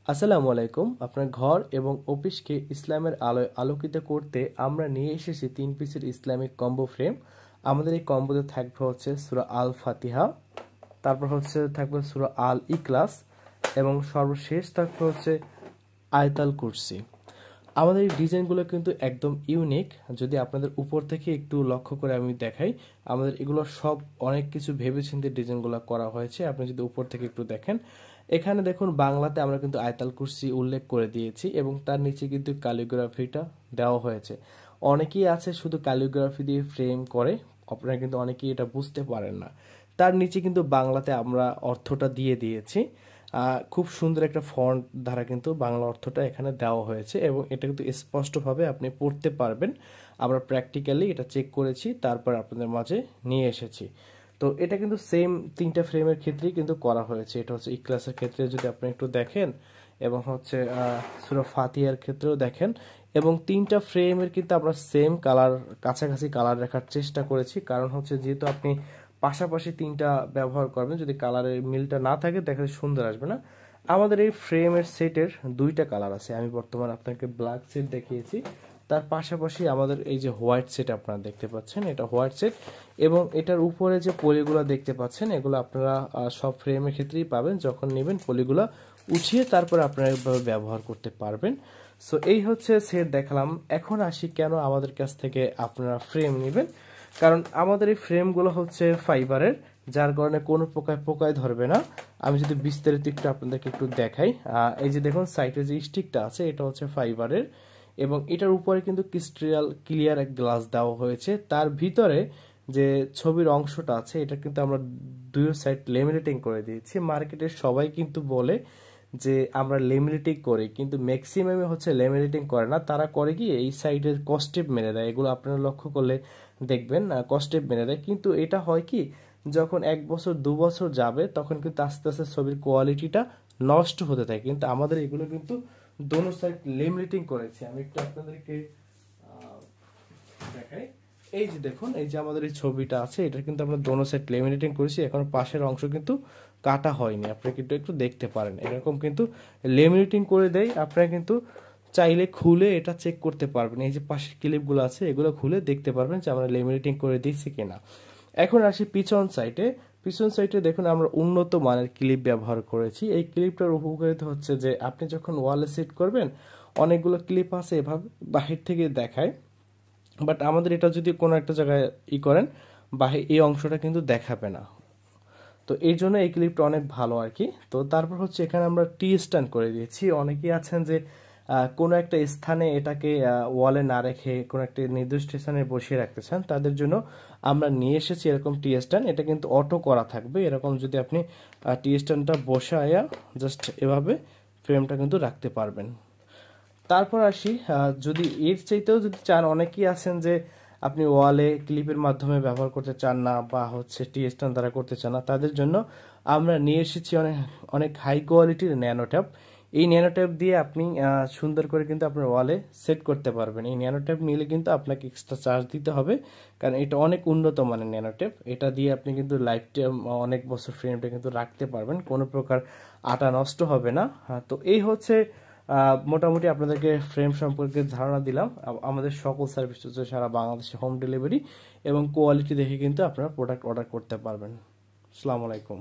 আসসালামু আলাইকুম। আপনার ঘর এবং অফিসকে ইসলামের আলোয় আলোকিত করতে আমরা নিয়ে এসেছি 3 পিসের ইসলামিক কম্বো ফ্রেম। আমাদের এই কম্বোতে থাকবে হচ্ছে সূরা আল ফাতিহা, তারপর থাকবে সূরা আল ইখলাস এবং সর্বশেষ থাকবে হচ্ছে আয়াতুল কুরসি। আমাদের এই ডিজাইনগুলো কিন্তু একদম ইউনিক। যদি আপনাদের উপর থেকে একটু লক্ষ্য করে আমি দেখাই, আমাদের এগুলো সব অনেক কিছু ভেবেচিন্তে ডিজাইনগুলো করা হয়েছে। আপনি যদি উপর থেকে একটু দেখেন, এখানে দেখুন বাংলাতে আমরা কিন্তু আয়াতুল কুরসি উল্লেখ করে দিয়েছি এবং তার নিচে কিন্তু ক্যালিগ্রাফিটা দেওয়া হয়েছে। অনেকেই আছে শুধু ক্যালিগ্রাফি দিয়ে ফ্রেম করে, আপনারা কিন্তু অনেকেই এটা বুঝতে পারেন না। তার নিচে কিন্তু বাংলাতে আমরা অর্থটা দিয়ে দিয়েছি। খুব সুন্দর একটা ফন্ট দ্বারা কিন্তু বাংলা অর্থটা এখানে দেওয়া হয়েছে এবং এটা কিন্তু স্পষ্টভাবে আপনি পড়তে পারবেন। আমরা প্র্যাকটিক্যালি এটা চেক করেছি, তারপর আপনাদের মাঝে নিয়ে এসেছি। তো এটা কিন্তু সেম 3টা ফ্রেমের ক্ষেত্রেই কিন্তু করা হয়েছে। এটা হচ্ছে ইখলাসের ক্ষেত্রে যদি আপনি একটু দেখেন, এবং সূরা ফাতিহার ক্ষেত্রেও দেখেন, এবং 3টা ফ্রেমের কিন্তু আমরা সেম কালার, কাছাকাছি কালার রাখার চেষ্টা করেছি। কারণ হচ্ছে যেহেতু আপনি পাশাপাশি 3টা ব্যবহার করবেন, যদি কালারের মিলটা না থাকে দেখাতে সুন্দর আসবে না। আমাদের এই ফ্রেমের সেটের 2টা কালার আছে। আমি বর্তমানে আপনাকে ব্ল্যাক সেট দেখিয়েছি, তার পাশাপাশি আমাদের এই যে হোয়াইট সেট আপনারা দেখতে পাচ্ছেন, এটা হোয়াইট সেট এবং এটার উপরে যে পলিগুলো দেখতে পাচ্ছেন, এগুলো আপনারা সব ফ্রেমের ক্ষেত্রেই পাবেন। যখন নেবেন পলিগুলো উঠিয়ে তারপর আপনারা এভাবে ব্যবহার করতে পারবেন। সো এই হচ্ছে সেট দেখালাম। এখন আসি কেন আমাদের কাছ থেকে আপনারা ফ্রেম নেবেন। কারণ আমাদের এই ফ্রেমগুলো হচ্ছে ফাইবারের, যার কারণে কোনো পোকায় ধরবে না। আমি যদি বিস্তারিত একটু আপনাদেরকে একটু দেখাই, এই যে দেখুন সাইডে যে স্টিকটা আছে এটা হচ্ছে ফাইবারের এবং এটার উপরে কিন্তু ক্রিস্টাল ক্লিয়ার এক গ্লাস দেওয়া হয়েছে। তার ভিতরে যে ছবির অংশটা আছে এটা কিন্তু আমরা দুই সাইড লেমিনেটিং করে দিয়েছি। মার্কেটের সবাই কিন্তু বলে যে আমরা লেমিনেটিং করি, কিন্তু ম্যাক্সিমামে হচ্ছে লেমিনেটিং করে না। তারা করে কি এই সাইডের কস্টেপ মেরে দেয়। এগুলো আপনারা লক্ষ্য করলে দেখবেন কস্টেপ মেরে দেয়। কিন্তু এটা হয় কি, যখন 1 বছর 2 বছর যাবে তখন কিন্তু আস্তে আস্তে ছবির কোয়ালিটিটা নষ্ট হতে থাকে। কিন্তু আমাদের এগুলো কিন্তু দোনো সাইড লেমিনেটিং করেছে। আমি একটু আপনাদেরকে দেখাই। এই যে দেখুন, এই যে আমাদের এই ছবিটা আছে, এটা কিন্তু আমরা দোনো সাইড লেমিনেটিং করেছি। এখন পাশের অংশ কিন্তু কাটা হয়নি, আপনারা কিন্তু একটু দেখতে পারেন। এরকম কিন্তু লেমিনেটিং করে দেয়। আপনারা কিন্তু চাইলে খুলে এটা চেক করতে পারবেন। এই যে পাশের ক্লিপগুলো আছে এগুলো খুলে দেখতে পারবেন যে আমরা লেমিনেটিং করে দিচ্ছি কিনা। এখন আসি পিছন সাইডে। পিছন সাইডে দেখুন আমরা উন্নত মানের ক্লিপ ব্যবহার করেছি। এই ক্লিপটার উপকারিতা হচ্ছে যে আপনি যখন ওয়ালে সেট করবেন, অনেকগুলো ক্লিপ আছে এভাবে বাহির থেকে দেখায়, বাট আমাদের এটা যদি কোনো একটা জায়গায় করেন, এই অংশটা কিন্তু দেখাবে না। তো এই জন্য এই ক্লিপটা অনেক ভালো আর কি। তো তারপর হচ্ছে এখানে আমরা টি স্ট্যান্ড করে দিয়েছি। অনেকেই আছেন যে কোনো একটা স্থানে এটাকে ওয়ালে না রেখে কোনো একটা নির্দিষ্ট স্থানে বসিয়ে রাখতে চান, তাদের জন্য আমরা নিয়ে এসেছি এরকম টি স্ট্যান্ড। এটা কিন্তু অটো করা থাকবে। এরকম যদি আপনি টি স্ট্যান্ডটা বসায়া জাস্ট এভাবে ফ্রেমটা কিন্তু রাখতে পারবেন। তারপর আসি, যদি এর চাইতেও যদি চান, অনেকেই আছেন যে আপনি ওয়ালে ক্লিপের মাধ্যমে ব্যবহার করতে চান না বা হচ্ছে টি স্ট্যান্ড দ্বারা করতে চান না, তাদের জন্য আমরা নিয়ে এসেছি অনেক অনেক হাই কোয়ালিটির ন্যানো ট্যাপ। এই ন্যানো ট্যাপ দিয়ে আপনি সুন্দর করে কিন্তু আপনার ওয়ালে সেট করতে পারবেন। এই ন্যানো ট্যাপ নিলে কিন্তু আপনাকে এক্সট্রা চার্জ দিতে হবে, কারণ এটা অনেক উন্নত মানের ন্যানো ট্যাপ। এটা দিয়ে আপনি কিন্তু লাইফ টাইম অনেক বছর ফ্রেমটা কিন্তু রাখতে পারবেন, কোনো প্রকার আটা নষ্ট হবে না। তো এই হচ্ছে মোটামুটি আপনাদেরকে ফ্রেম সম্পর্কে ধারণা দিলাম। আমাদের সকল সার্ভিস হচ্ছে সারা বাংলাদেশে হোম ডেলিভারি এবং কোয়ালিটি দেখে কিন্তু আপনারা প্রোডাক্ট অর্ডার করতে পারবেন। আসসালামু আলাইকুম।